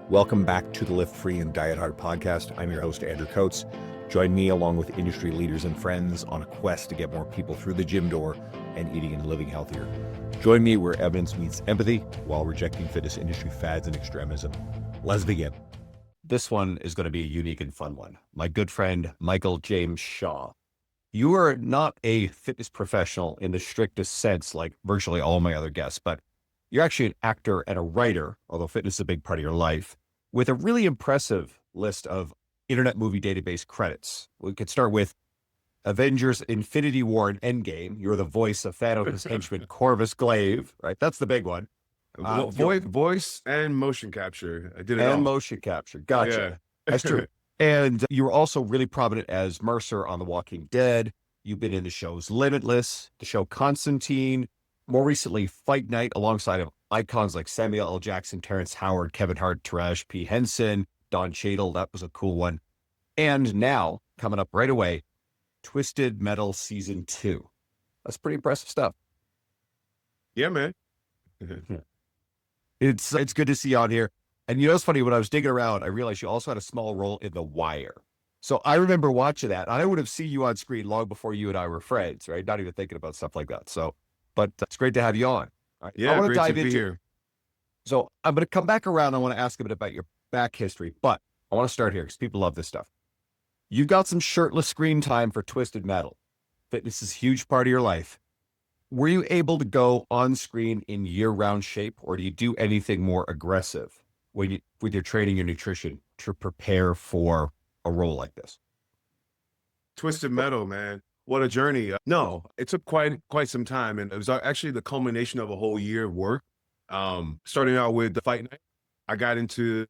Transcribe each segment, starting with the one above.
Welcome back to the Lift Free and Diet Hard podcast. I'm your host, Andrew Coates. Join me along with industry leaders and friends on a quest to get more people through the gym door and eating and living healthier. Join me where evidence meets empathy while rejecting fitness industry fads and extremism. Let's begin. This one is going to be a unique and fun one. My good friend, Michael James Shaw. You are not a fitness professional in the strictest sense, like virtually all my other guests, but you're actually an actor and a writer, although fitness is a big part of your life, with a really impressive list of Internet Movie Database credits. We could start with Avengers, Infinity War, and Endgame. You're the voice of Thanos' henchman Corvus Glaive, right? That's the big one. Voice and motion capture. I did it all. And motion capture. Gotcha. Yeah. That's true. And you were also really prominent as Mercer on The Walking Dead. You've been in the shows Limitless, the show Constantine, more recently Fight Night, alongside of icons like Samuel L. Jackson, Terrence Howard, Kevin Hart, Taraji P. Henson, Don Cheadle. That was a cool one. And now, coming up right away, Twisted Metal Season 2. That's pretty impressive stuff. Yeah, man. It's good to see you on here. And you know, it's funny, when I was digging around, I realized you also had a small role in The Wire. So I remember watching that. I would have seen you on screen long before you and I were friends, right? Not even thinking about stuff like that. So, but it's great to have you on. All right. Yeah, I want to great dive to be into here. So I'm going to come back around. I want to ask a bit about your back history, but I want to start here because people love this stuff. You've got some shirtless screen time for Twisted Metal. Fitness is a huge part of your life. Were you able to go on screen in year-round shape, or do you do anything more aggressive with your training and nutrition to prepare for a role like this? Twisted Metal, man. What a journey. No, it took quite some time, and it was actually the culmination of a whole year of work. Starting out with the Fight Night, I got into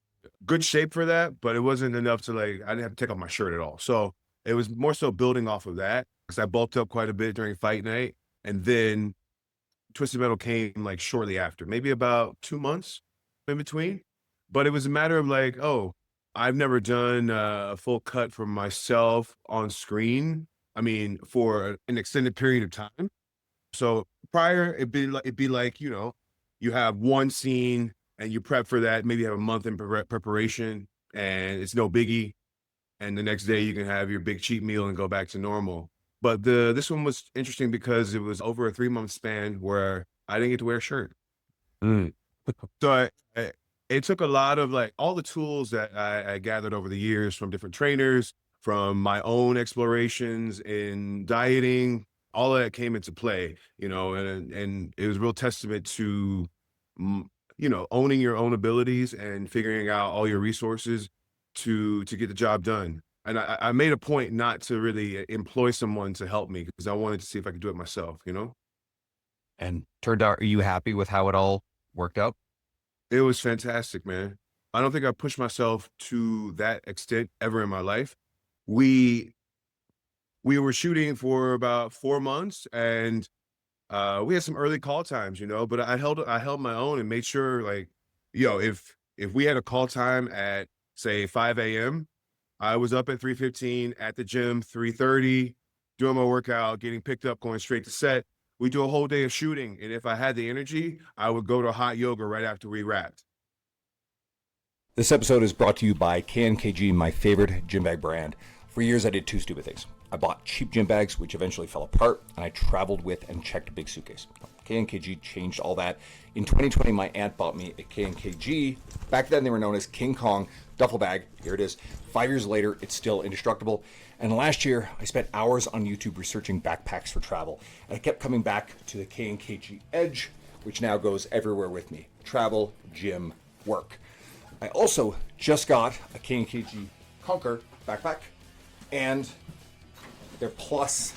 good shape for that, but it wasn't enough to I didn't have to take off my shirt at all. So it was more so building off of that, because I bulked up quite a bit during Fight Night, and then Twisted Metal came shortly after, maybe about 2 months in between. But it was a matter of I've never done a full cut for myself on screen. I mean, for an extended period of time. So prior, it'd be like, you have one scene and you prep for that. Maybe you have a month in preparation and it's no biggie. And the next day you can have your big cheat meal and go back to normal. But this one was interesting because it was over a 3-month span where I didn't get to wear a shirt. So it took a lot of all the tools that I gathered over the years from different trainers, from my own explorations in dieting. All of that came into play, and it was a real testament to, owning your own abilities and figuring out all your resources to get the job done. And I made a point not to really employ someone to help me, because I wanted to see if I could do it myself, And turned out, are you happy with how it all worked out? It was fantastic, man. I don't think I pushed myself to that extent ever in my life. We were shooting for about 4 months, and we had some early call times, but I held my own and made sure if we had a call time at say 5 a.m., I was up at 3:15 at the gym, 3:30, doing my workout, getting picked up, going straight to set. We do a whole day of shooting, and if I had the energy, I would go to hot yoga right after we wrapped. This episode is brought to you by KNKG, my favorite gym bag brand. For years, I did two stupid things. I bought cheap gym bags, which eventually fell apart, and I traveled with and checked a big suitcase. KNKG changed all that. In 2020, my aunt bought me a KNKG. Back then, they were known as King Kong duffel bag. Here it is. 5 years later, it's still indestructible. And last year, I spent hours on YouTube researching backpacks for travel. And I kept coming back to the KNKG Edge, which now goes everywhere with me. Travel, gym, work. I also just got a KNKG Conquer backpack and their Plus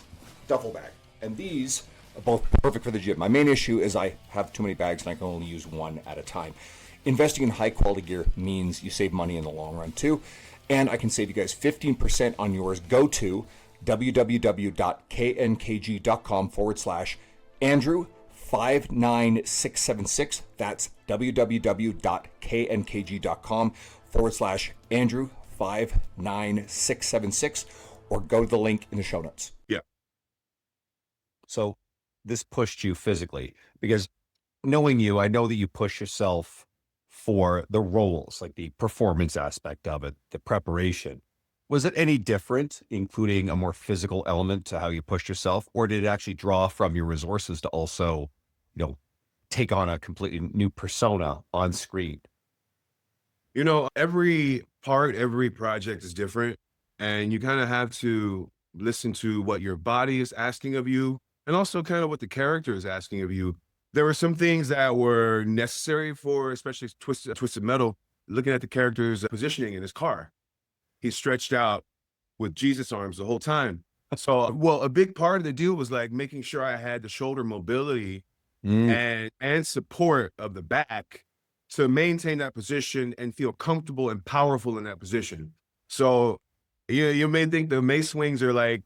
duffel bag. And these are both perfect for the gym. My main issue is I have too many bags and I can only use one at a time. Investing in high quality gear means you save money in the long run too. And I can save you guys 15% on yours. Go to www.knkg.com/Andrew59676. That's www.knkg.com/Andrew59676, or go to the link in the show notes. Yeah. So this pushed you physically, because knowing you, I know that you push yourself for the roles, like the performance aspect of it, the preparation. Was it any different, including a more physical element to how you pushed yourself, or did it actually draw from your resources to also, you know, take on a completely new persona on screen? Every part, every project is different, and you kind of have to listen to what your body is asking of you and also kind of what the character is asking of you. There were some things that were necessary for, especially Twisted Metal, looking at the character's positioning in his car. He's stretched out with Jesus arms the whole time. So, well, a big part of the deal was like making sure I had the shoulder mobility Mm. and support of the back to maintain that position and feel comfortable and powerful in that position. So you may think the mace swings are like,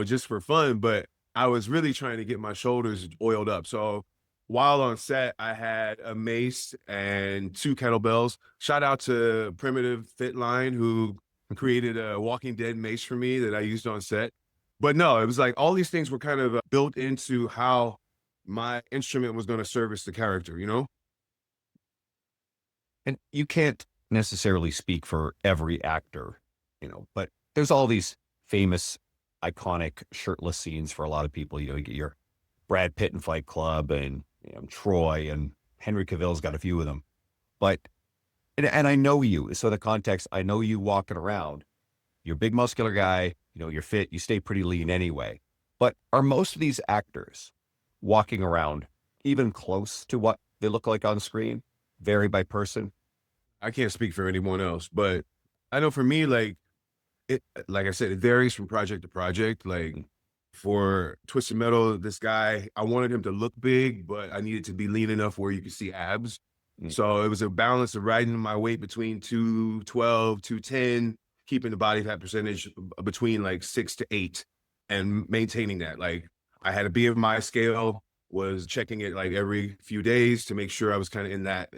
just for fun, but I was really trying to get my shoulders oiled up. So while on set, I had a mace and two kettlebells. Shout out to Primitive Fit Line, who created a Walking Dead mace for me that I used on set. But no, it was like all these things were kind of built into how my instrument was going to service the character. And you can't necessarily speak for every actor, but there's all these famous, iconic shirtless scenes for a lot of people. You get your Brad Pitt in Fight Club and Troy, and Henry Cavill's got a few of them. But, and I know you. So the context, I know you walking around. You're a big muscular guy, you're fit, you stay pretty lean anyway. But are most of these actors walking around even close to what they look like on screen? Vary by person? I can't speak for anyone else, but I know for me, like I said, it varies from project to project. Like for Twisted Metal, this guy, I wanted him to look big, but I needed to be lean enough where you could see abs. Mm. So it was a balance of riding my weight between 212, 210, keeping the body fat percentage between like 6 to 8 and maintaining that. Like I had a BMI scale, was checking it like every few days to make sure I was kind of in that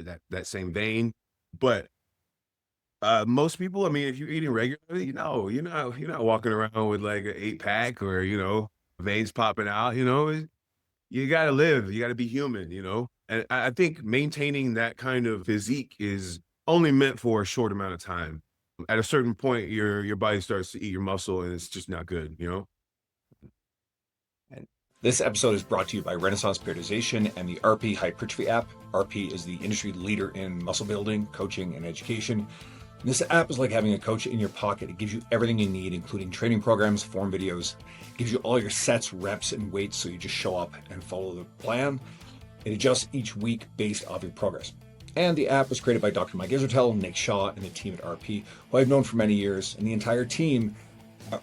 same vein. But most people, I mean, if you're eating regularly, you're not walking around with like an 8 pack or, veins popping out, you got to live, you got to be human. And I think maintaining that kind of physique is only meant for a short amount of time. At a certain point, your body starts to eat your muscle and it's just not good. And this episode is brought to you by Renaissance Periodization and the RP Hypertrophy app. RP is the industry leader in muscle building, coaching, and education. And this app is like having a coach in your pocket. It gives you everything you need, including training programs, form videos. It gives you all your sets, reps, and weights, so you just show up and follow the plan. It adjusts each week based off your progress. And the app was created by Dr. Mike Israetel, Nick Shaw, and the team at RP, who I've known for many years. And the entire team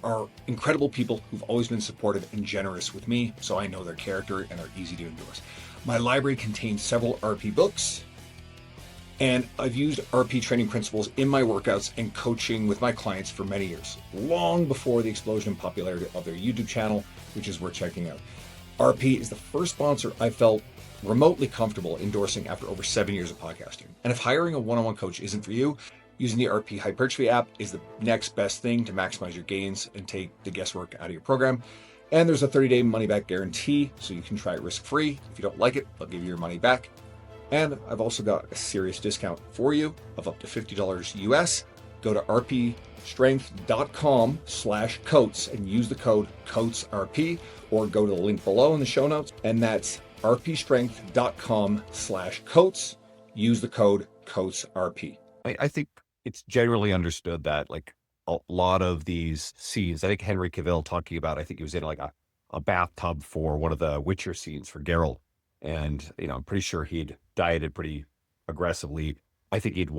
are incredible people who've always been supportive and generous with me, so I know their character and are easy to endorse. My library contains several RP books, and I've used RP training principles in my workouts and coaching with my clients for many years, long before the explosion in popularity of their YouTube channel, which is worth checking out. RP is the first sponsor I felt remotely comfortable endorsing after over 7 years of podcasting. And if hiring a one-on-one coach isn't for you, using the RP Hypertrophy app is the next best thing to maximize your gains and take the guesswork out of your program. And there's a 30-day money-back guarantee, so you can try it risk-free. If you don't like it, they'll give you your money back. And I've also got a serious discount for you of up to $50 US. Go to rpstrength.com/coats and use the code COATSRP, or go to the link below in the show notes, and that's rpstrength.com/coats. Use the code COATSRP. I think it's generally understood that like a lot of these scenes, I think Henry Cavill talking about, I think he was in like a bathtub for one of the Witcher scenes for Geralt. And, I'm pretty sure he'd dieted pretty aggressively. I think he'd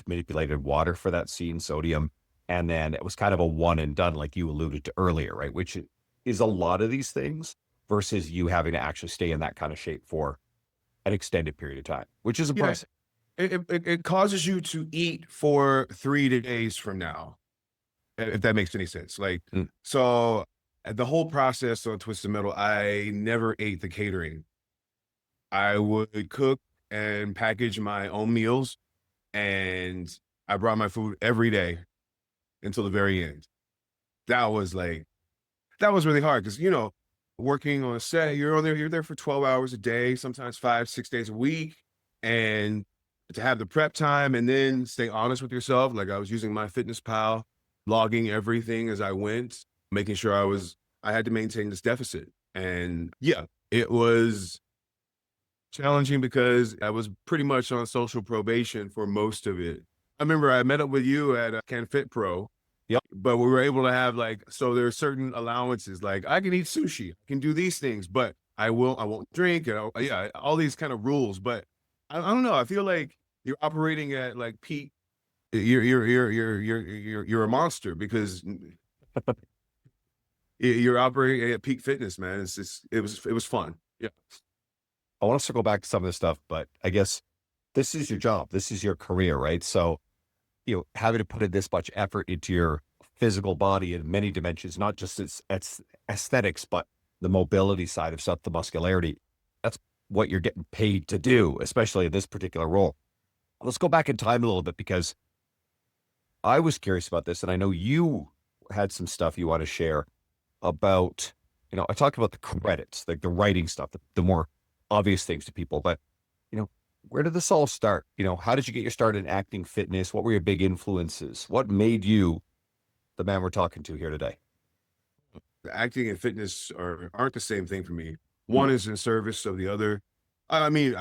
manipulated water for that scene, sodium. And then it was kind of a one and done, like you alluded to earlier, right? Which is a lot of these things versus you having to actually stay in that kind of shape for an extended period of time, which is impressive. It causes you to eat for 3 days from now, if that makes any sense. Like, so the whole process on Twisted Metal, I never ate the catering. I would cook and package my own meals, and I brought my food every day until the very end. That was really hard because, working on a set, you're there for 12 hours a day, sometimes 5, 6 days a week. And to have the prep time and then stay honest with yourself. Like I was using MyFitnessPal, logging everything as I went, making sure I had to maintain this deficit. And yeah, it was challenging because I was pretty much on social probation for most of it. I remember I met up with you at Can Fit Pro. Yep. But we were able to have like, so there are certain allowances, like I can eat sushi, I can do these things, but I won't drink. Yeah, all these kind of rules. But I don't know. I feel like you're operating at like peak. You're a monster because you're operating at peak fitness, man. It's just, it was fun. Yeah. I want to circle back to some of this stuff, but I guess this is your job. This is your career, right? So, having to put in this much effort into your physical body in many dimensions, not just its aesthetics, but the mobility side of stuff, the muscularity. That's what you're getting paid to do, especially in this particular role. Let's go back in time a little bit because I was curious about this, and I know you had some stuff you want to share about, I talked about the credits, like the writing stuff, the more obvious things to people, but, where did this all start? How did you get your start in acting, fitness? What were your big influences? What made you the man we're talking to here today? Acting and fitness aren't the same thing for me. One is in service of the other. I mean,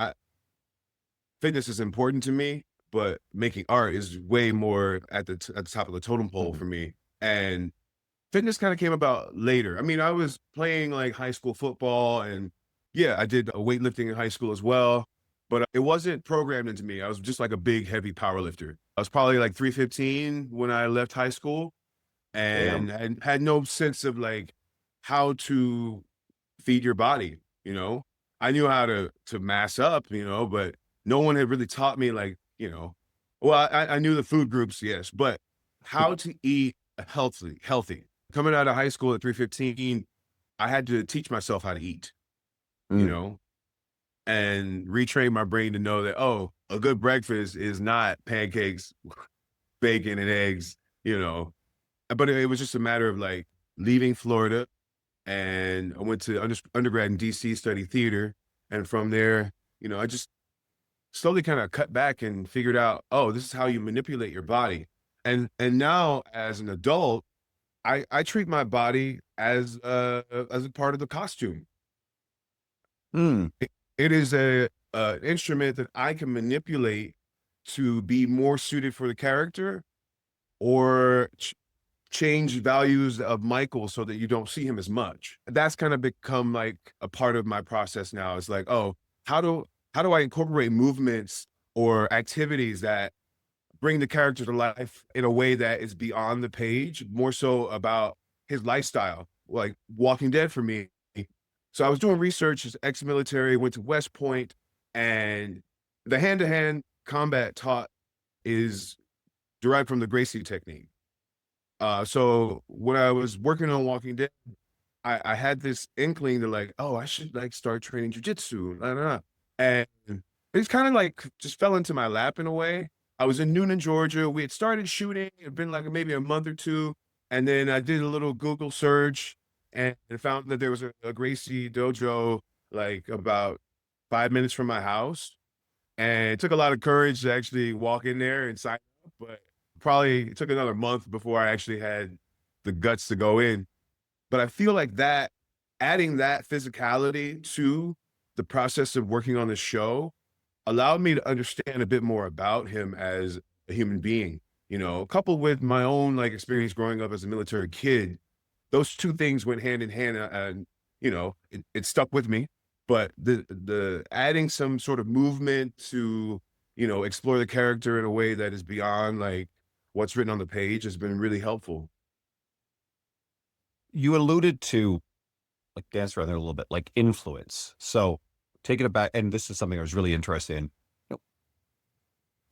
fitness is important to me, but making art is way more at the top of the totem pole for me. And fitness kind of came about later. I mean, I was playing like high school football, and yeah, I did weightlifting in high school as well, but it wasn't programmed into me. I was just like a big, heavy power lifter. I was probably like 315 when I left high school, and I had no sense of like how to feed your body, I knew how to mass up, but no one had really taught me like, well, I knew the food groups, yes, but how to eat healthy. Coming out of high school at 315, I had to teach myself how to eat, and retrain my brain to know that, oh, a good breakfast is not pancakes, bacon and eggs, but it was just a matter of like leaving Florida, and I went to undergrad in DC, studied theater. And from there, I just slowly kind of cut back and figured out, oh, this is how you manipulate your body. And now as an adult, I treat my body as a part of the costume. It is a instrument that I can manipulate to be more suited for the character, or change values of Michael so that you don't see him as much. That's kind of become like a part of my process now. It's like, oh, how do I incorporate movements or activities that bring the character to life in a way that is beyond the page, more so about his lifestyle, like Walking Dead for me. So I was doing research as ex-military, went to West Point, and the hand-to-hand combat taught is derived from the Gracie technique. So when I was working on Walking Dead, I had this inkling to like, oh, I should like start training jujitsu, blah, blah, blah. And it's kind of like just fell into my lap in a way. I was in Noonan, Georgia. We had started shooting. It'd been like maybe a month or two. And then I did a little Google search and found that there was a Gracie dojo like about 5 minutes from my house. And it took a lot of courage to actually walk in there and sign up, but probably it took another month before I actually had the guts to go in. But I feel like that adding that physicality to the process of working on the show allowed me to understand a bit more about him as a human being, coupled with my own like experience growing up as a military kid. Those two things went hand in hand, and it stuck with me. But the adding some sort of movement to, explore the character in a way that is beyond like what's written on the page has been really helpful. You alluded to like dance around there a little bit, like influence. So taking it back, and this is something I was really interested in.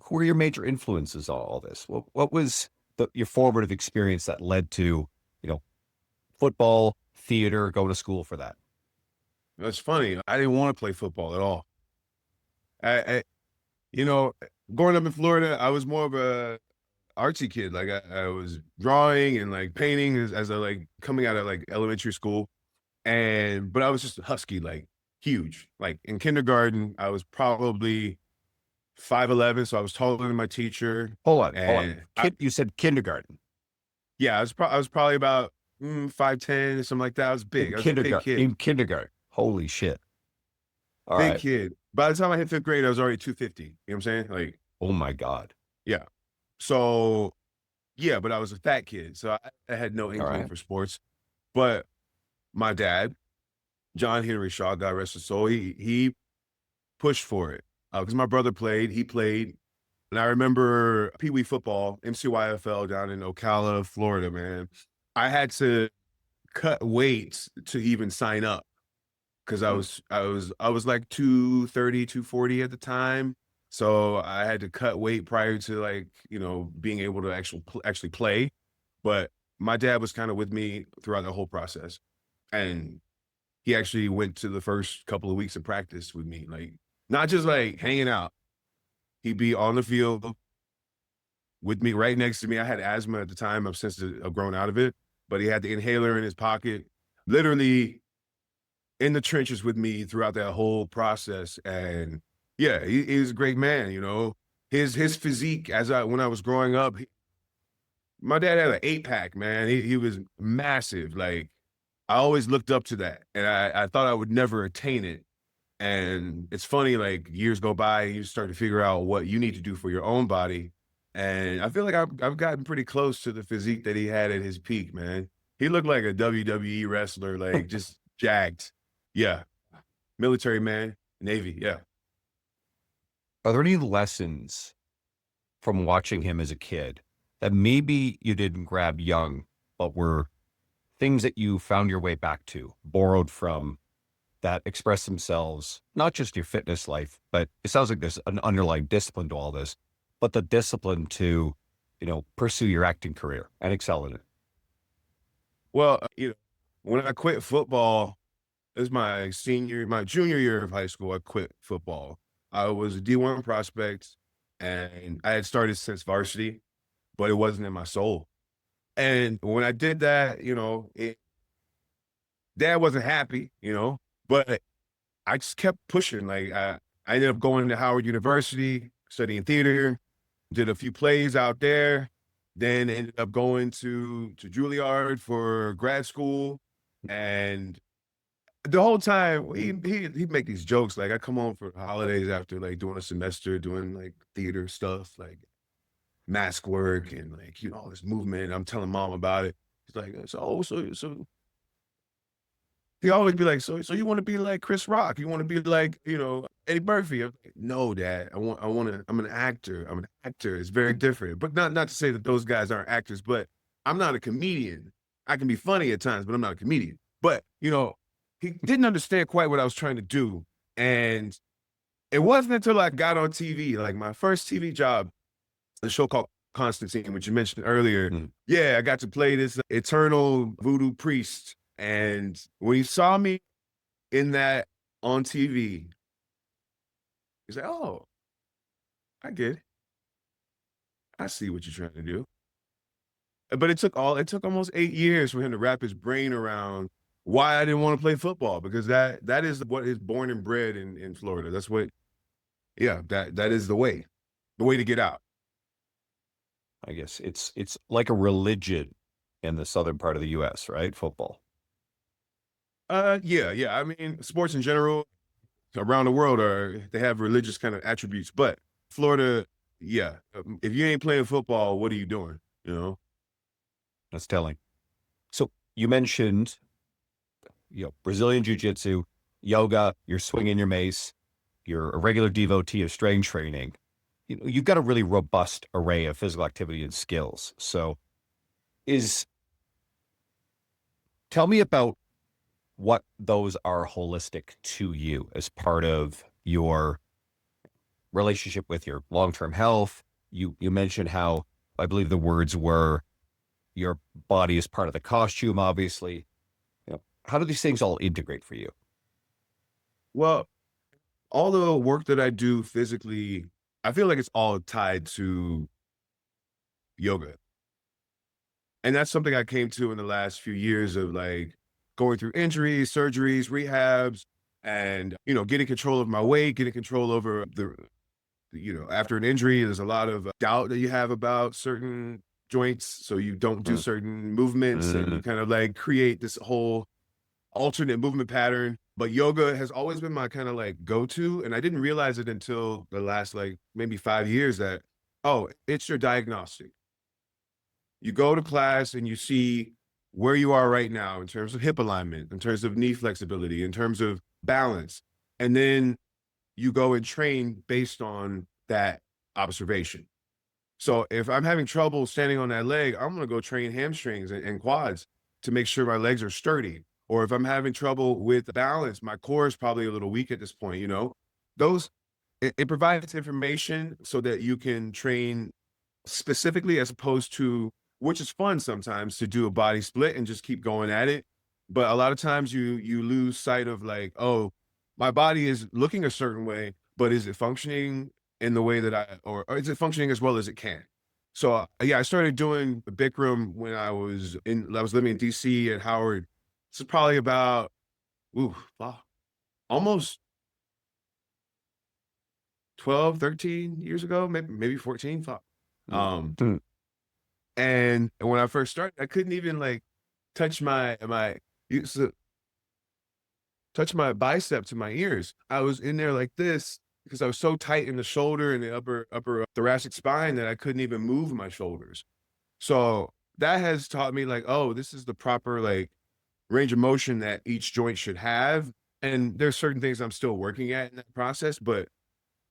Who were your major influences on all this? What was your formative experience that led to, football, theater, going to school for that? That's funny. I didn't want to play football at all. I growing up in Florida, I was more of a artsy kid. Like I was drawing and like painting as I like coming out of like elementary school. But I was just husky, like huge. Like in kindergarten, I was probably 5'11", so I was taller than my teacher. Hold on. And You said kindergarten. yeah, I was probably about 5'10", something like that. I was big. I was a big kid. In kindergarten. Holy shit. All Big right. kid. By the time I hit 5th grade, I was already 250. You know what I'm saying? Like, Oh my God. yeah. So, yeah, but I was a fat kid. So I had no inkling right. for sports. But my dad, John Henry Shaw, God rest his soul, he pushed for it. Because my brother played, he played. And I remember Pee Wee football, MCYFL down in Ocala, Florida, man. I had to cut weight to even sign up because I was like 230, 240 at the time. So I had to cut weight prior to, like, you know, being able to actually play. But my dad was kind of with me throughout the whole process. And he actually went to the first couple of weeks of practice with me, like not just like hanging out. He'd be on the field with me, right next to me. I had asthma at the time. I've grown out of it, but he had the inhaler in his pocket, literally in the trenches with me throughout that whole process. And yeah, he's a great man. You know, his physique when I was growing up, my dad had an 8-pack, man. He was massive. Like, I always looked up to that, and I thought I would never attain it. And it's funny, like, years go by, and you start to figure out what you need to do for your own body. And I feel like I've gotten pretty close to the physique that he had at his peak, man. He looked like a WWE wrestler, like, just jacked. Yeah. Military man, Navy, yeah. Are there any lessons from watching him as a kid that maybe you didn't grab young, but were things that you found your way back to, borrowed from, that express themselves, not just your fitness life, but it sounds like there's an underlying discipline to all this, but the discipline to, you know, pursue your acting career and excel in it? Well, you know, when I quit football, it was my junior year of high school, I quit football. I was a D1 prospect, and I had started since varsity, but it wasn't in my soul. And when I did that, you know, dad wasn't happy, you know, but I just kept pushing. Like, I ended up going to Howard University, studying theater, did a few plays out there, then ended up going to Juilliard for grad school. And the whole time he'd make these jokes. Like, I come home for holidays after, like, doing a semester, doing like theater stuff, like mask work and, like, you know, all this movement. I'm telling mom about it. He's like, so he always be like, so you want to be like Chris Rock? You want to be like, you know, Eddie Murphy? I'm like, no, Dad. I'm an actor. I'm an actor. It's very different. But not to say that those guys aren't actors, but I'm not a comedian. I can be funny at times, but I'm not a comedian. But, you know, he didn't understand quite what I was trying to do. And it wasn't until I got on TV, like my first TV job, a show called Constantine, which you mentioned earlier. Mm. Yeah, I got to play this eternal voodoo priest. And when he saw me in that on TV, he's like, oh, I get it. I see what you're trying to do. But it took almost 8 years for him to wrap his brain around why I didn't want to play football, because that is what is born and bred in Florida. That's what, yeah, that is the way to get out. I guess it's like a religion in the southern part of the US, right? Football. Yeah. I mean, sports in general around the world they have religious kind of attributes, but Florida, yeah. If you ain't playing football, what are you doing? You know? That's telling. So you mentioned, you know, Brazilian Jiu-Jitsu, yoga, you're swinging your mace, you're a regular devotee of strength training. You know, you've got a really robust array of physical activity and skills. So tell me about what those are holistic to you as part of your relationship with your long-term health. You mentioned how, I believe the words were, your body is part of the costume, obviously. You know, how do these things all integrate for you? Well, all the work that I do physically, I feel like it's all tied to yoga. And that's something I came to in the last few years of, like, going through injuries, surgeries, rehabs, and, you know, getting control of my weight, getting control over after an injury, there's a lot of doubt that you have about certain joints. So you don't do Mm. certain movements and you kind of like create this whole alternate movement pattern. But yoga has always been my kind of like go-to. And I didn't realize it until the last like maybe 5 years that, oh, it's your diagnostic. You go to class and you see where you are right now in terms of hip alignment, in terms of knee flexibility, in terms of balance. And then you go and train based on that observation. So if I'm having trouble standing on that leg, I'm going to go train hamstrings and quads to make sure my legs are sturdy. Or if I'm having trouble with balance, my core is probably a little weak at this point, those, it provides information so that you can train specifically as opposed to, which is fun sometimes to do a body split and just keep going at it. But a lot of times you lose sight of like, oh, my body is looking a certain way, but is it functioning in the way that or is it functioning as well as it can? So yeah, I started doing the Bikram when I was living in DC at Howard. This is probably about, wow, almost 12, 13 years ago, maybe 14. Um, Mm. and when I first started, I couldn't even like touch used to touch my bicep to my ears. I was in there like this because I was so tight in the shoulder and the upper thoracic spine that I couldn't even move my shoulders. So that has taught me like, oh, this is the proper like range of motion that each joint should have. And there's certain things I'm still working at in that process, but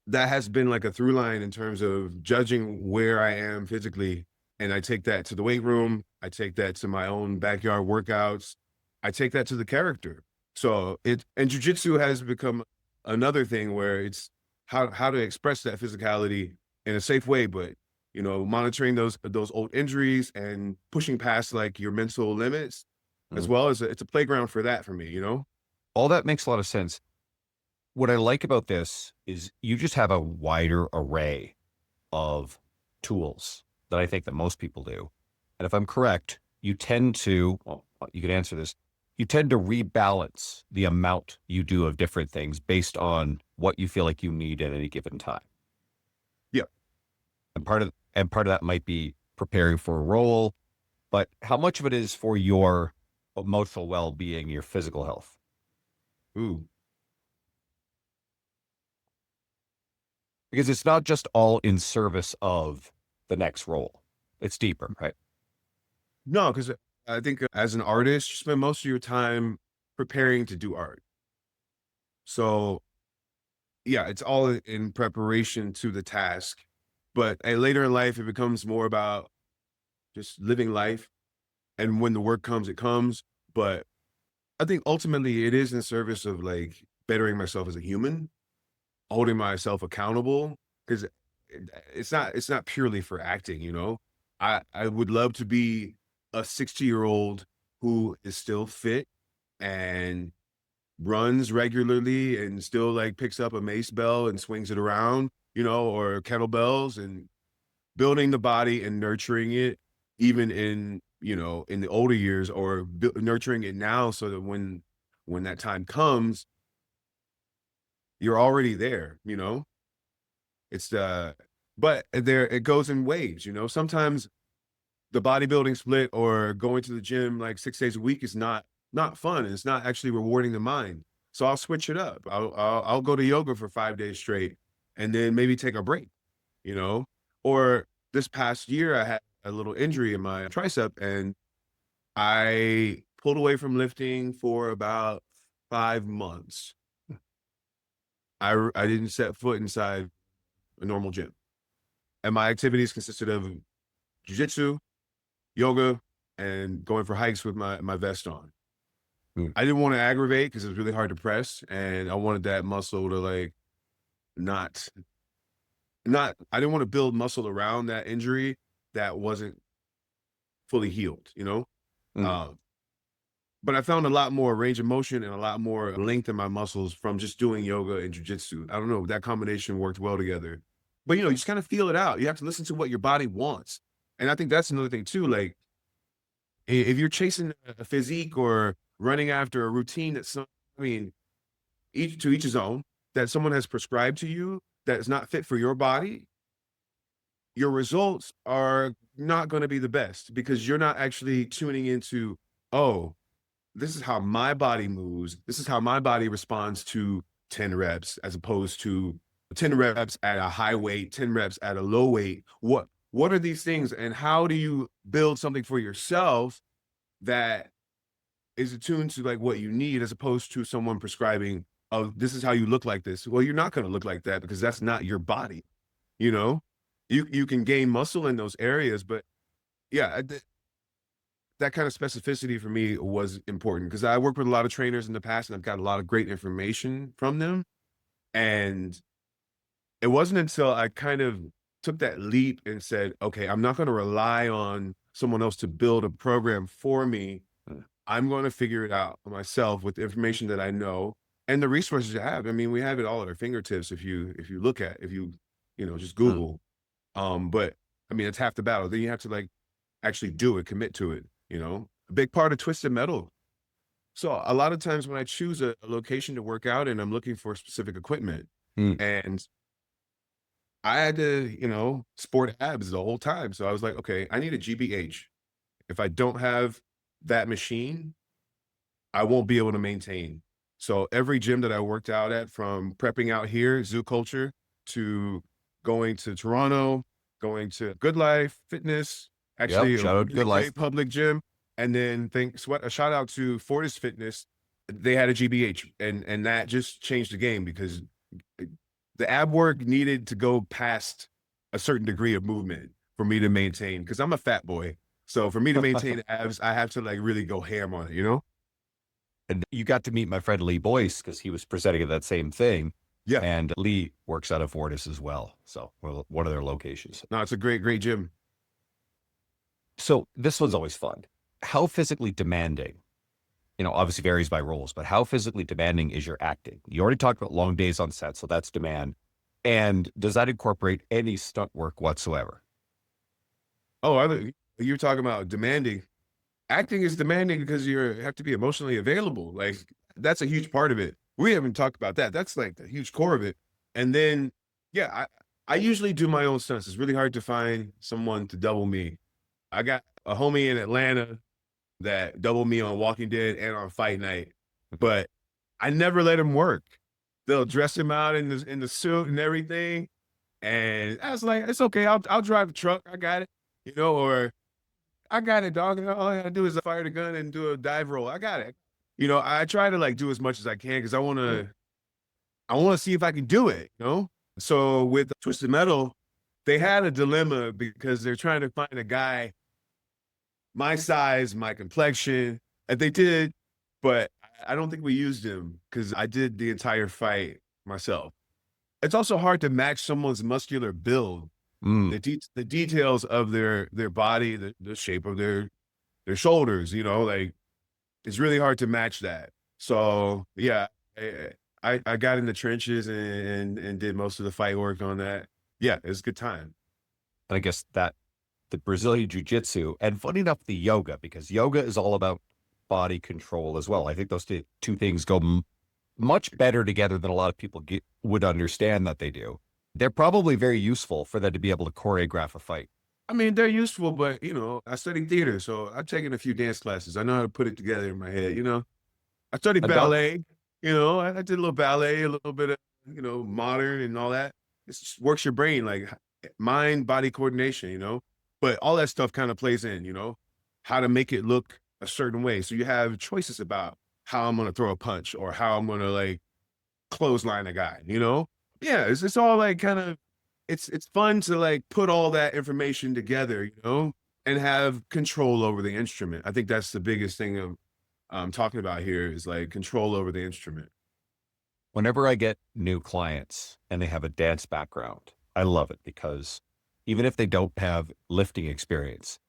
that has been like a through line in terms of judging where I am physically. And I take that to the weight room. I take that to my own backyard workouts. I take that to the character. So and jujitsu has become another thing where it's how to express that physicality in a safe way, but monitoring those old injuries and pushing past like your mental limits as Mm. well as it's a playground for that for me. All that makes a lot of sense. What I like about this is you just have a wider array of tools that I think that most people do. And if I'm correct, you tend to, well, you could answer this, you tend to rebalance the amount you do of different things based on what you feel like you need at any given time. Yeah. And part of that might be preparing for a role, but how much of it is for your emotional well-being, your physical health? Ooh. Because it's not just all in service of the next role. It's deeper, right? No, because I think as an artist, you spend most of your time preparing to do art. So yeah, it's all in preparation to the task. But later in life, it becomes more about just living life. And when the work comes, it comes. But I think ultimately it is in service of like bettering myself as a human, holding myself accountable. Because it's not purely for acting. I would love to be a 60-year-old who is still fit and runs regularly and still like picks up a mace bell and swings it around, or kettlebells, and building the body and nurturing it even in the older years, or nurturing it now so that when that time comes, you're already there. It's but there it goes in waves. Sometimes the bodybuilding split or going to the gym like 6 days a week is not fun. It's not actually rewarding the mind. So I'll switch it up. I'll go to yoga for 5 days straight and then maybe take a break, you know? Or this past year, I had a little injury in my tricep and I pulled away from lifting for about 5 months. I didn't set foot inside a normal gym. And my activities consisted of jiu-jitsu, yoga, and going for hikes with my vest on. Mm. I didn't want to aggravate because it was really hard to press, and I wanted that muscle to like not I didn't want to build muscle around that injury that wasn't fully healed. Mm. Um, but I found a lot more range of motion and a lot more length in my muscles from just doing yoga and jujitsu. I don't know, that combination worked well together. But you just kind of feel it out. You have to listen to what your body wants. And I think that's another thing too. Like if you're chasing a physique or running after a routine I mean, each his own, that someone has prescribed to you, that's not fit for your body, your results are not going to be the best because you're not actually tuning into, oh, this is how my body moves. This is how my body responds to 10 reps as opposed to 10 reps at a high weight, 10 reps at a low weight. What are these things and how do you build something for yourself that is attuned to like what you need as opposed to someone prescribing, oh, this is how you look like this. Well, you're not going to look like that because that's not your body, you know? You can gain muscle in those areas, but yeah, that kind of specificity for me was important because I worked with a lot of trainers in the past and I've got a lot of great information from them. And it wasn't until I kind of took that leap and said, okay, I'm not going to rely on someone else to build a program for me. I'm going to figure it out myself with the information that I know and the resources I have. I mean, we have it all at our fingertips if you look at, if you just Google. But I mean, it's half the battle. Then you have to like actually do it, commit to it, A big part of Twisted Metal. So a lot of times when I choose a location to work out and I'm looking for specific equipment and I had to, sport abs the whole time. So I was like, okay, I need a GBH. If I don't have that machine, I won't be able to maintain. So every gym that I worked out at, from prepping out here, Zoo Culture, to going to Toronto, going to Good Life Fitness, actually Yep, shout out a Good Life. great public gym, and then a shout out to Fortis Fitness. They had a GBH, and that just changed the game because the ab work needed to go past a certain degree of movement for me to maintain. Because I'm a fat boy, so for me to maintain abs, I have to like really go ham on it. And you got to meet my friend Lee Boyce because he was presenting at that same thing. Yeah. And Lee works out of Fortis as well. So one of their locations. No, it's a great, great gym. So this one's always fun. How physically demanding, obviously varies by roles, but how physically demanding is your acting? You already talked about long days on set, so that's demand. And does that incorporate any stunt work whatsoever? Oh, you're talking about demanding. Acting is demanding because you have to be emotionally available. Like that's a huge part of it. We haven't talked about that. That's like the huge core of it. And then, yeah, I usually do my own stunts. It's really hard to find someone to double me. I got a homie in Atlanta that doubled me on Walking Dead and on Fight Night, but I never let him work. They'll dress him out in the suit and everything, and I was like, it's okay. I'll drive the truck. I got it, or I got it, dog. All I gotta do is fire the gun and do a dive roll. I got it. I try to like do as much as I can because I wanna see if I can do it. So with Twisted Metal, they had a dilemma because they're trying to find a guy my size, my complexion, and they did, but I don't think we used him because I did the entire fight myself. It's also hard to match someone's muscular build, the details of their body, the shape of their shoulders. Like it's really hard to match that. So yeah, I got in the trenches and did most of the fight work on that. Yeah, it's a good time. And I guess that the Brazilian Jiu-Jitsu, and funny enough, the yoga, because yoga is all about body control as well. I think those two things go much better together than a lot of people would understand that they do. They're probably very useful for them to be able to choreograph a fight. I mean, they're useful, but I studied theater, so I've taken a few dance classes. I know how to put it together in my head. I studied ballet. I did a little ballet, a little bit of modern and all that. It just works your brain, like mind body coordination. But all that stuff kind of plays in. How to make it look a certain way. So you have choices about how I'm going to throw a punch or how I'm going to like clothesline a guy. Yeah, it's all like kind of. It's fun to like put all that information together, and have control over the instrument. I think that's the biggest thing I'm talking about here is like control over the instrument. Whenever I get new clients and they have a dance background, I love it because even if they don't have lifting experience,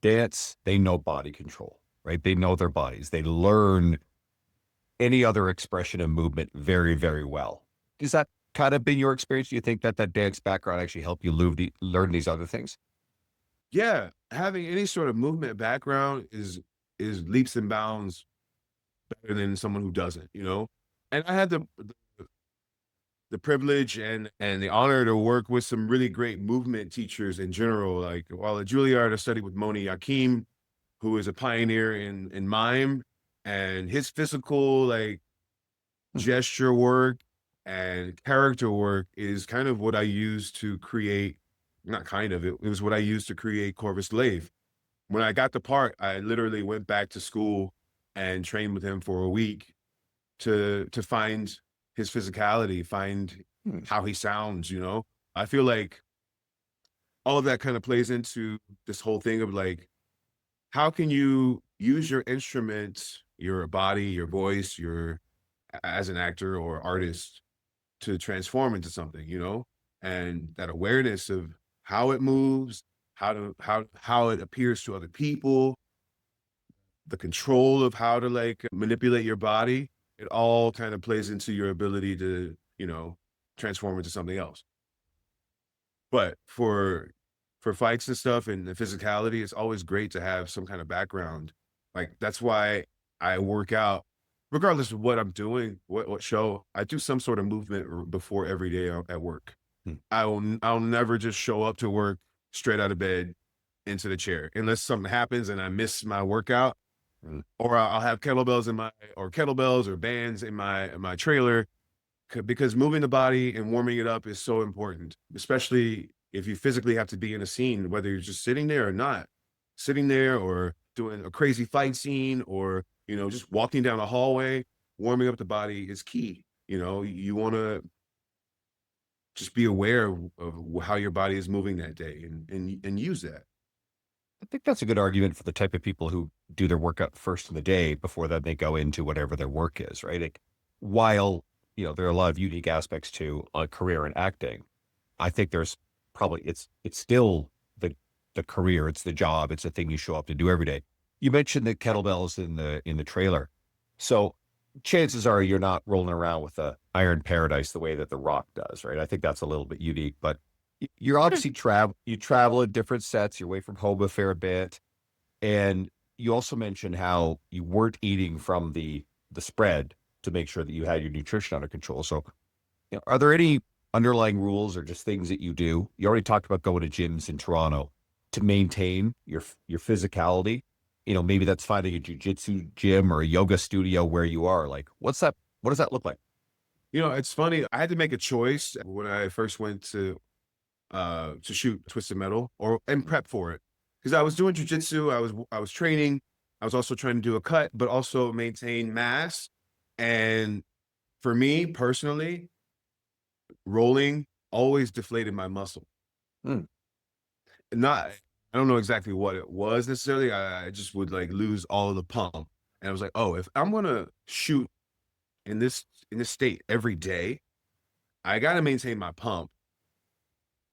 dance, they know body control, right? They know their bodies. They learn any other expression of movement very, very well. Does that kind of been your experience? Do you think that dance background actually helped you learn these other things? Yeah, having any sort of movement background is leaps and bounds better than someone who doesn't. And I had the privilege and the honor to work with some really great movement teachers in general. Like while at Juilliard, I studied with Moni Yakim, who is a pioneer in mime, and his physical like gesture work and character work is kind of what I use to create, not kind of, it was what I used to create Corvus Lave. When I got the part, I literally went back to school and trained with him for a week to find his physicality, find Hmm. how he sounds, you know? I feel like all of that kind of plays into this whole thing of like, how can you use your instruments, your body, your voice, your as an actor or artist to transform into something, you know? And that awareness of how it moves, how it appears to other people, the control of how to like manipulate your body, it all kind of plays into your ability to, you know, transform into something else. But for fights and stuff and the physicality, it's always great to have some kind of background. Like that's why I work out regardless of what I'm doing, what show, I do some sort of movement before every day at work. Hmm. I'll never just show up to work straight out of bed into the chair unless something happens and I miss my workout, or I'll have kettlebells in my or kettlebells or bands in my trailer because moving the body and warming it up is so important, especially if you physically have to be in a scene, whether you're just sitting there or not, sitting there or doing a crazy fight scene or, you know, just walking down a hallway, warming up the body is key. You know, you want to just be aware of how your body is moving that day and use that. I think that's a good argument for the type of people who do their workout first in the day before then they go into whatever their work is, right? Like, while, there are a lot of unique aspects to a career in acting, I think there's probably it's still the career, it's the job, it's the thing you show up to do every day. You mentioned the kettlebells in the trailer. So chances are you're not rolling around with a Iron Paradise the way that The Rock does, right? I think that's a little bit unique, but you're obviously you travel in different sets, you're away from home a fair bit. And you also mentioned how you weren't eating from the spread to make sure that you had your nutrition under control. So, are there any underlying rules or just things that you do? You already talked about going to gyms in Toronto to maintain your physicality. Maybe that's finding a jiu-jitsu gym or a yoga studio where you are. Like, what's that? What does that look like? You know, it's funny. I had to make a choice when I first went to shoot Twisted Metal or and prep for it because I was doing jujitsu. I was training. I was also trying to do a cut, but also maintain mass. And for me personally, rolling always deflated my muscle. Hmm. Not, I don't know exactly what it was necessarily. I just would like lose all of the pump, and I was like, oh, if I'm gonna shoot in this state every day, I got to maintain my pump.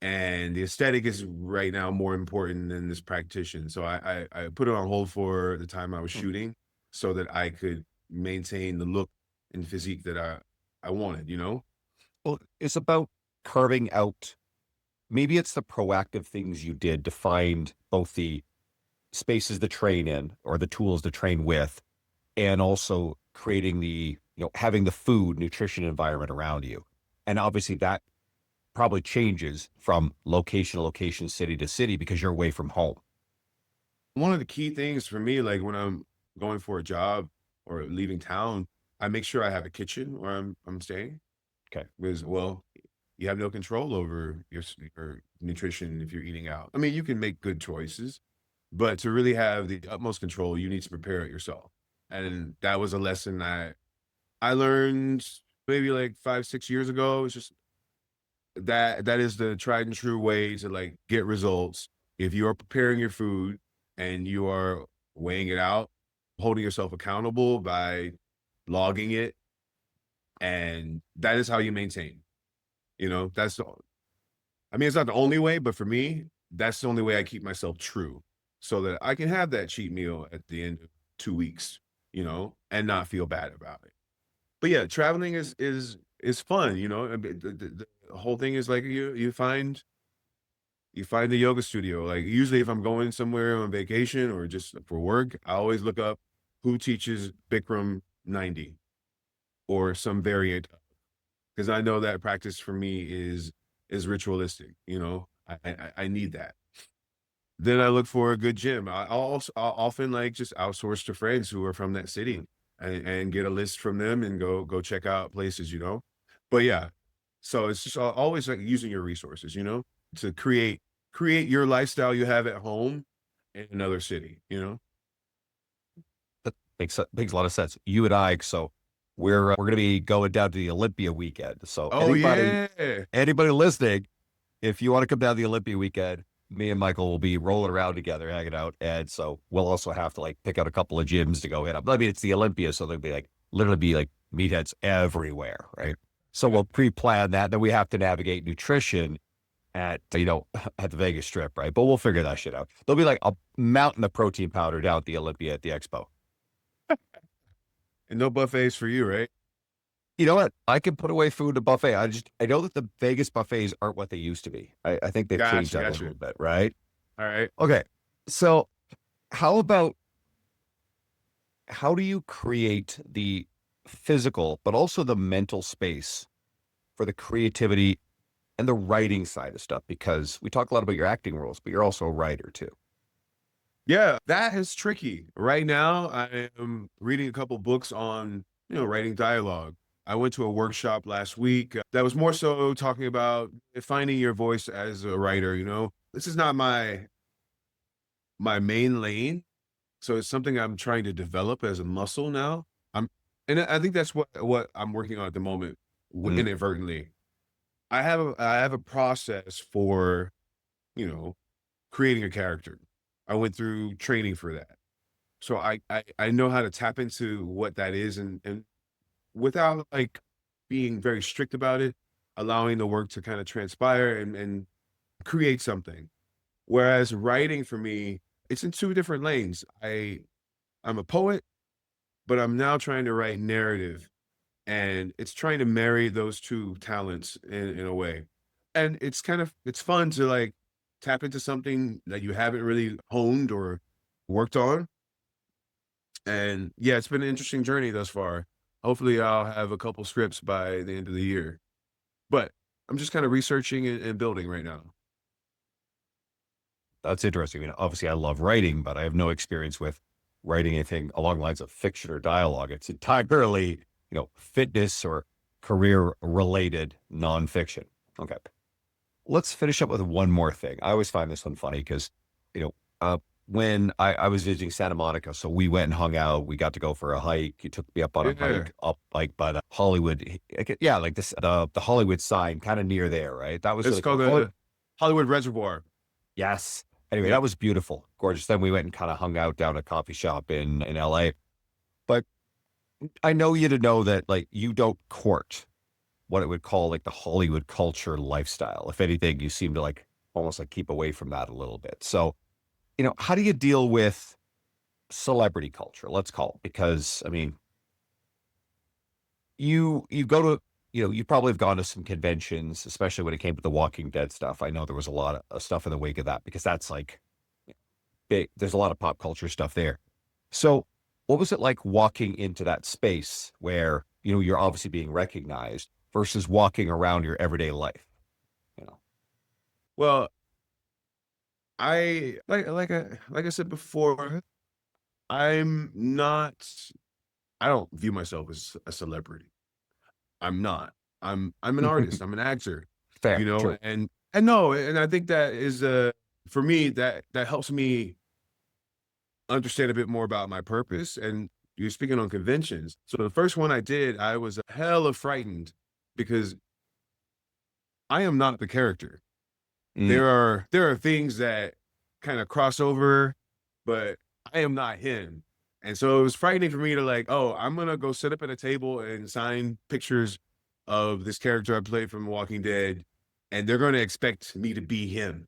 And the aesthetic is right now more important than this practitioner. So I put it on hold for the time I was Hmm. shooting so that I could maintain the look and physique that I wanted, you know? Well, it's about carving out. Maybe it's the proactive things you did to find both the spaces to train in or the tools to train with, and also creating having the food, nutrition environment around you. And obviously that probably changes from location to location, city to city, because you're away from home. One of the key things for me, like when I'm going for a job or leaving town, I make sure I have a kitchen where I'm staying. Okay. Because, well, you have no control over your nutrition if you're eating out. I mean, you can make good choices, but to really have the utmost control, you need to prepare it yourself. And that was a lesson I learned maybe like 5, 6 years ago. It's just that is the tried and true way to like get results. If you are preparing your food and you are weighing it out, holding yourself accountable by logging it, and that is how you maintain. You know, I mean, it's not the only way, but for me, that's the only way I keep myself true so that I can have that cheat meal at the end of 2 weeks, you know, and not feel bad about it. But yeah, traveling is fun, you know. I mean, the whole thing is like you find the yoga studio. Like usually, if I'm going somewhere on vacation or just for work, I always look up who teaches Bikram 90 or some variant, because I know that practice for me is ritualistic. I need that. Then I look for a good gym. I'll often like just outsource to friends who are from that city and get a list from them and go check out places. But yeah, so it's just always like using your resources, to create your lifestyle you have at home in another city. That makes a lot of sense. You and I, so we're going to be going down to the Olympia weekend. So Oh yeah. anybody listening, if you want to come down to the Olympia weekend, me and Michael will be rolling around together, hanging out. And so we'll also have to like pick out a couple of gyms to go hit up. I mean, it's the Olympia, so there'll be like literally be like meatheads everywhere, right? So we'll pre-plan that. Then we have to navigate nutrition at, at the Vegas Strip, right? But we'll figure that shit out. There'll be like a mountain of protein powder down at the Olympia at the expo. And no buffets for you, right? You know what? I can put away food at a buffet. I know that the Vegas buffets aren't what they used to be. I think they've changed that a little bit, right? All right. Okay. So how do you create the physical, but also the mental space for the creativity and the writing side of stuff? Because we talk a lot about your acting roles, but you're also a writer too. Yeah, that is tricky. Right now, I am reading a couple books on, writing dialogue. I went to a workshop last week that was more so talking about finding your voice as a writer. This is not my main lane, so it's something I'm trying to develop as a muscle now. And I think that's what I'm working on at the moment, Mm. inadvertently. I have a process for, creating a character. I went through training for that. So I know how to tap into what that is and without like being very strict about it, allowing the work to kind of transpire and create something. Whereas writing for me, it's in two different lanes. I'm a poet, but I'm now trying to write narrative, and it's trying to marry those two talents in a way. And it's fun to like tap into something that you haven't really honed or worked on. And yeah, it's been an interesting journey thus far. Hopefully I'll have a couple scripts by the end of the year. But I'm just kind of researching and building right now. That's interesting. I mean, obviously I love writing, but I have no experience with writing anything along the lines of fiction or dialogue. It's entirely, fitness or career related nonfiction. Okay. Let's finish up with one more thing. I always find this one funny because, you know, uh, when I was visiting Santa Monica, so we went and hung out. We got to go for a hike. You took me up on a Yeah. hike up like by the Hollywood. Yeah, like this, the Hollywood sign kind of near there, right? That was It's really cool. called the Hollywood Reservoir. Yes. Anyway, Yeah. that was beautiful, gorgeous. Then we went and kind of hung out down at a coffee shop in LA. But I know you to know that like you don't court what it would call like the Hollywood culture lifestyle. If anything, you seem to like almost like keep away from that a little bit. So, how do you deal with celebrity culture? Let's call it, because I mean, you go to you probably have gone to some conventions, especially when it came to the Walking Dead stuff. I know there was a lot of stuff in the wake of that because that's like big. There's a lot of pop culture stuff there. So, what was it like walking into that space where you're obviously being recognized versus walking around your everyday life? You know, Well, like I said before, I'm not I don't view myself as a celebrity. I'm not. I'm an artist. I'm an actor, fair, true. and no, and I think that is for me that helps me understand a bit more about my purpose. And you're speaking on conventions. So the first one I did, I was hella frightened because I am not the character. Mm. There are things that kind of cross over, but I am not him. And so it was frightening for me to like, oh, I'm gonna go sit up at a table and sign pictures of this character I played from Walking Dead, and they're gonna expect me to be him.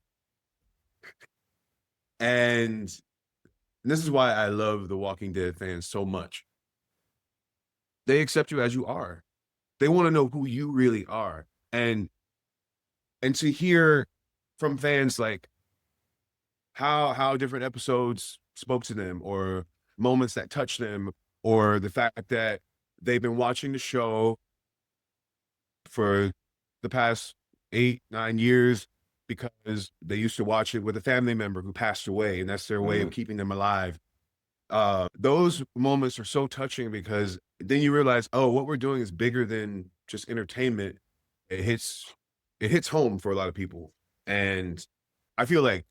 And this is why I love the Walking Dead fans so much. They accept you as you are. They want to know who you really are. And to hear from fans like how different episodes spoke to them or moments that touched them or the fact that they've been watching the show for the past 8, 9 years because they used to watch it with a family member who passed away, and that's their way of keeping them alive. Those moments are so touching because then you realize, oh, what we're doing is bigger than just entertainment. It hits, it hits home for a lot of people. And I feel like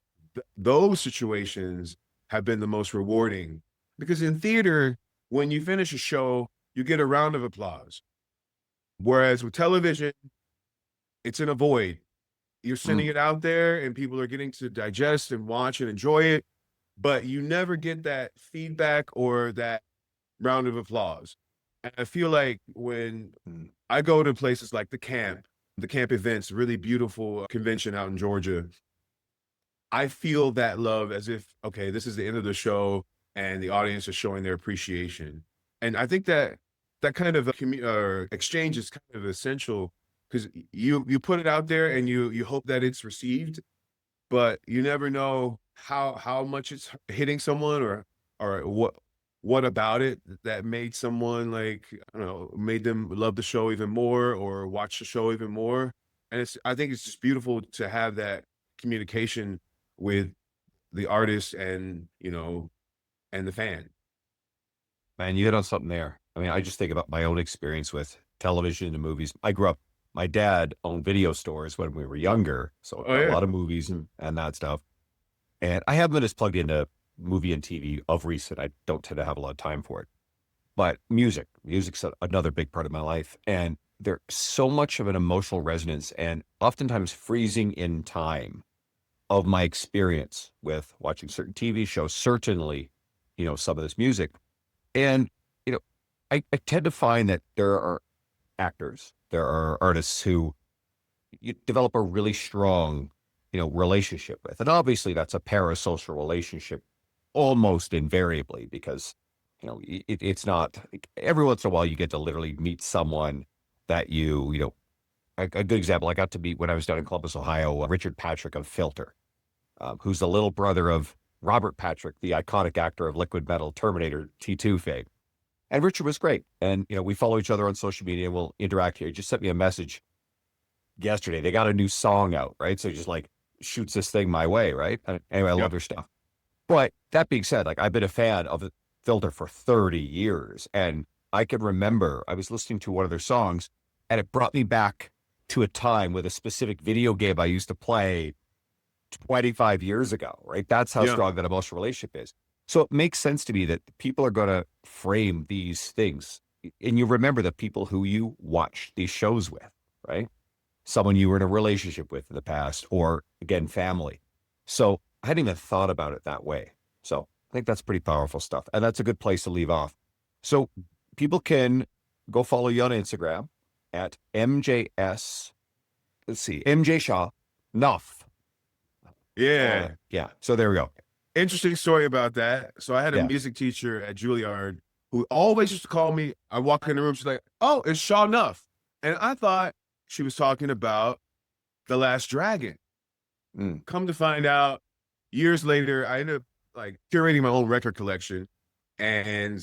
those situations have been the most rewarding because in theater, when you finish a show, you get a round of applause. Whereas with television, it's in a void. You're sending it out there and people are getting to digest and watch and enjoy it, but you never get that feedback or that round of applause. And I feel like when I go to places like the camp events, really beautiful convention out in Georgia, I feel that love as if, okay, this is the end of the show and the audience is showing their appreciation. And I think that that kind of exchange is kind of essential because you put it out there and you hope that it's received, but you never know how much it's hitting someone or what about it that made someone like, I don't know, made them love the show even more or watch the show even more. And I think it's just beautiful to have that communication with the artist and, and the fan. Man, you hit on something there. I mean, I just think about my own experience with television and movies. I grew up, my dad owned video stores when we were younger, so Oh a yeah. lot of movies and that stuff. And I haven't been as plugged into movie and TV of recent. I don't tend to have a lot of time for it. But music's another big part of my life. And there's so much of an emotional resonance and oftentimes freezing in time of my experience with watching certain TV shows, certainly, some of this music. And, I tend to find that there are actors, there are artists who you develop a really strong, relationship with. And obviously that's a parasocial relationship almost invariably because, it's not like, every once in a while you get to literally meet someone that a good example, I got to meet when I was down in Columbus, Ohio, Richard Patrick of Filter, who's the little brother of Robert Patrick, the iconic actor of Liquid Metal, Terminator, T2 fame. And Richard was great. And, we follow each other on social media and we'll interact here. He just sent me a message yesterday. They got a new song out, right? So he just like shoots this thing my way, right? Anyway, I love their stuff. But that being said, like I've been a fan of Filter for 30 years. And I can remember I was listening to one of their songs and it brought me back to a time with a specific video game I used to play 25 years ago, right? That's how strong that emotional relationship is. So it makes sense to me that people are going to frame these things. And you remember the people who you watch these shows with, right? Someone you were in a relationship with in the past, or again, family. So I hadn't even thought about it that way. So I think that's pretty powerful stuff. And that's a good place to leave off. So people can go follow you on Instagram at MJS. Let's see, MJ Shaw, Nuff. Yeah. Yeah. So there we go. Interesting story about that. So I had a Yeah. music teacher at Juilliard who always used to call me. I walk in the room, she's like, "Oh, it's Shaw Nuff," and I thought she was talking about The Last Dragon. Come to find out, years later, I ended up like curating my own record collection, and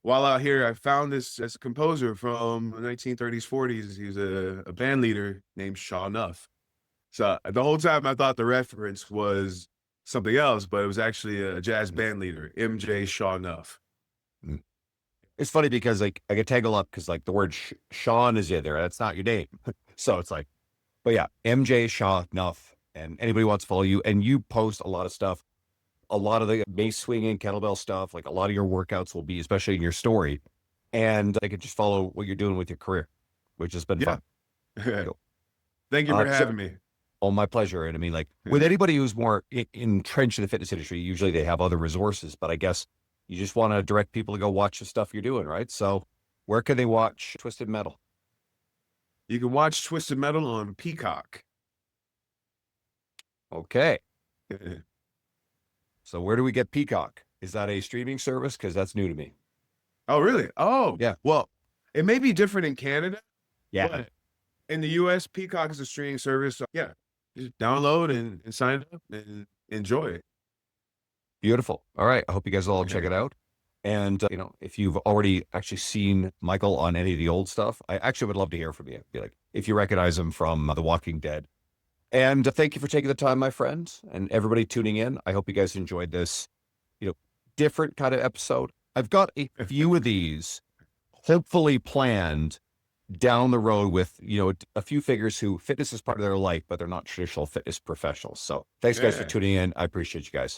while out here, I found this as a composer from the 1930s, 40s. He was a band leader named Shaw Nuff. So the whole time I thought the reference was something else, but it was actually a jazz band leader, MJ Shaw Nuff. It's funny because like I get tangled up because like the word Sean is in there. That's not your name. So it's like, but yeah, MJ Shaw Nuff. And anybody wants to follow you and you post a lot of stuff, a lot of the mace swinging, kettlebell stuff, like a lot of your workouts will be, especially in your story. And I can just follow what you're doing with your career, which has been fun. Thank you for having me. Oh, my pleasure. And I mean, like with anybody who's more entrenched in the fitness industry, usually they have other resources, but I guess you just want to direct people to go watch the stuff you're doing, right? So where can they watch Twisted Metal? You can watch Twisted Metal on Peacock. Okay. So where do we get Peacock? Is that a streaming service? Because that's new to me. Oh, really? Oh, yeah. Well, it may be different in Canada. Yeah. But in the US, Peacock is a streaming service. So yeah, just download and sign up and enjoy it. Beautiful. All right. I hope you guys all check it out. And, if you've already actually seen Michael on any of the old stuff, I actually would love to hear from you. Be like, if you recognize him from The Walking Dead. And thank you for taking the time, my friends, and everybody tuning in. I hope you guys enjoyed this, different kind of episode. I've got a few of these hopefully planned down the road with, a few figures who fitness is part of their life, but they're not traditional fitness professionals. So thanks guys for tuning in. I appreciate you guys.